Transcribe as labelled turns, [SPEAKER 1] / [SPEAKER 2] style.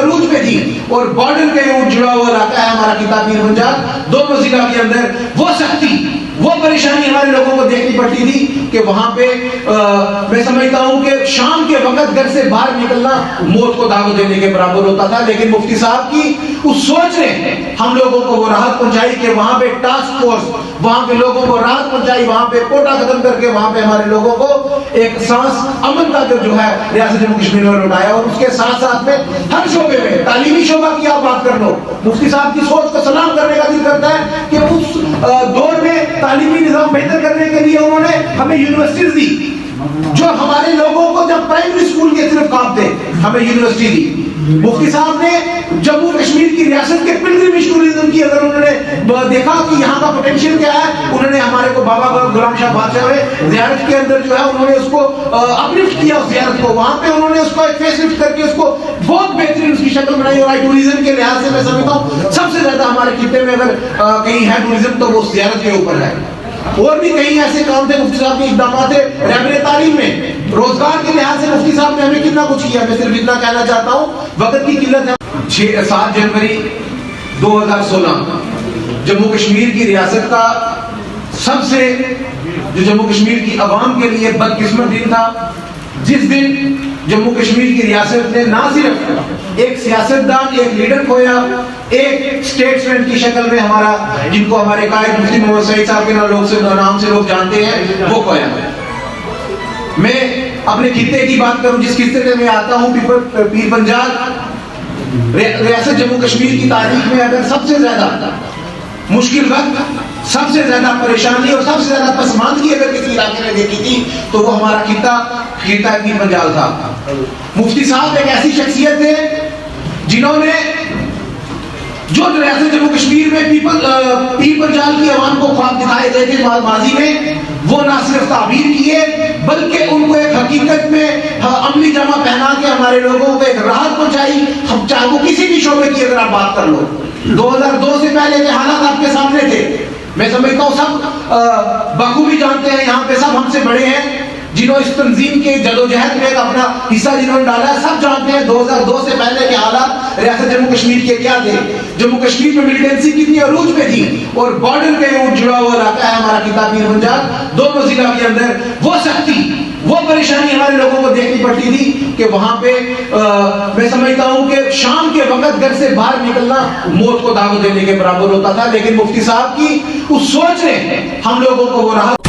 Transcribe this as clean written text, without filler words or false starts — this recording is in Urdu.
[SPEAKER 1] عروج پہ تھی اور بارڈر کے جڑا ہوا علاقہ ہے ہمارا کتاب پیر پنجاب، دونوں ضلع کے اندر وہ سختی وہ پریشانی ہمارے لوگوں کو دیکھنی پڑتی تھی کہ وہاں پہ میں سمجھتا ہوں کہ شام کے وقت گھر سے باہر نکلنا موت کو دعوت دینے کے برابر ہوتا تھا، لیکن مفتی صاحب کی اس سوچ نے ہم لوگوں کو وہ راحت پہنچائی کہ وہاں پہ ٹاسک فورس وہاں کے لوگوں کو راحت پہنچائی، وہاں پہ کوٹا ختم کر کے وہاں پہ ہمارے لوگوں کو ایک سانس امن کا جو ہے ریاست جموں کشمیر میں لوٹایا، اور اس کے ساتھ ساتھ میں ہر شعبے میں تعلیمی شعبہ کی آپ بات کر لو، مفتی صاحب کی سوچ کو سلام کرنے کا دل کرتا ہے کہ اس دور میں تعلیمی نظام بہتر کرنے کے لیے انہوں نے ہمیں یونیورسٹیز دی، جو ہمارے لوگوں کو جب پرائمری اسکول کے صرف کام تھے ہمیں یونیورسٹی دی۔ مفتی صاحب نے جموں کشمیر کی ریاست کے پلگرمیج ٹورزم کی اگر انہوں نے دیکھا کہ یہاں کا پوٹینشیل کیا ہے، انہوں نے ہمارے کو بابا غلام شاہ بادشاہ میں زیارت کے اندر جو ہے انہوں نے اس کو اپلفٹ کیا، اس زیارت کو وہاں پہ انہوں نے اس کو ایک فیس لفٹ کر کے اس کو بہت بہترین اس کی شکل بنائی، اور ٹورزم کے لحاظ سے میں سمجھتا ہوں سب سے زیادہ ہمارے خطے میں اگر کہیں ہے ٹورزم تو وہ زیارت کے اوپر ہے۔ اور بھی کئی ایسے کام تھے مفتی صاحب کے اقدامات ہے رہبر تعلیم میں، روزگار کے لحاظ سے مفتی صاحب نے ہمیں کتنا کچھ کیا، میں صرف اتنا کہنا چاہتا ہوں، وقت کی قلت ہے۔ 7 جنوری 2016 جموں کشمیر کی ریاست کا سب سے جو جموں کشمیر کی عوام کے لیے بدقسمت دن تھا، جس دن جموں کشمیر کی ریاست نے نہ صرف ایک سیاستدان ایک لیڈر کھویا، ایک سٹیٹسمین کی شکل میں ہمارا جن کو ہمارے قائد مفتی محمد سعید صاحب کے نام سے لوگ جانتے ہیں وہ کھویا۔ میں اپنے خطے کی بات کروں، جس خطے سے میں آتا ہوں پیر پنجاب، ریاست جموں کشمیر کی تاریخ میں اگر سب سے زیادہ مشکل وقت، سب سے زیادہ پریشانی اور سب سے زیادہ پسماندگی اگر کسی علاقے میں دیکھی تھی تو وہ ہمارا خطہ پیر پنجاب تھا۔ مفتی صاحب ایک ایسی شخصیت ہے جنہوں نے جو ریاست جموں کشمیر میں پیر پنجاب کی عوام کو خواب دکھائے گئے تھے ماضی میں، وہ نہ صرف تعبیر کیے بلکہ ان کو ایک حقیقت میں عملی جامہ پہنا کے ہمارے لوگوں کو ایک راحت پہنچائی، ہم چاہے وہ کسی بھی شعبے کی اگر آپ بات کر لو۔ 2002 سے پہلے کے حالات آپ کے سامنے تھے، میں سمجھتا ہوں سب بخوبی جانتے ہیں، یہاں پہ سب ہم سے بڑے ہیں جنہوں اس تنظیم کے جدوجہد میں اپنا حصہ جنہوں نے ڈالا ہے، سب جانتے ہیں 2002 سے پہلے کے حالات ریاست جموں کشمیر کے کیا تھے، جموں کشمیر میں ملیٹنسی کتنی عروج پہ تھی، اور بارڈر کے جڑا ہوا علاقہ ہے ہمارا کتاب پیر پنجاب، دونوں ضلع کے اندر وہ سختی وہ پریشانی ہمارے لوگوں کو دیکھنی پڑتی تھی کہ وہاں پہ میں سمجھتا ہوں کہ شام کے وقت گھر سے باہر نکلنا موت کو دعوت دینے کے برابر ہوتا تھا، لیکن مفتی صاحب کی اس سوچ نے ہم لوگوں کو وہ راحت